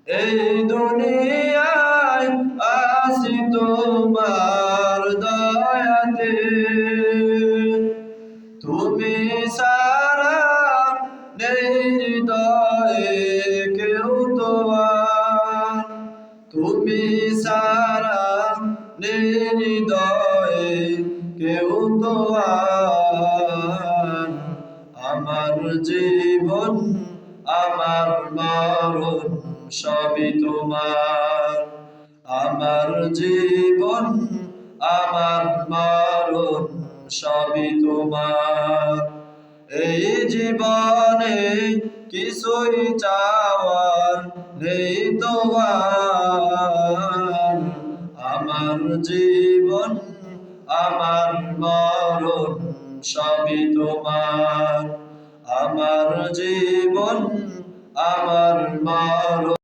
এই দুনিয়ায় আসি তোমার দয়াতে, তুমি সারা নেই হৃদয়ে কেউ তো আর, তুমি সারা নেই হৃদয়ে কেউ তো আর। আমার জীবন আমার মরণ সবই তোমার, আমার জীবন আমার মরণ সবই তোমার। এই জীবনে কিছুই চাওয়ার নেই তো আর, আমার জীবন আমার মরণ সবই তোমার, আমার জীবন আমার মরণ।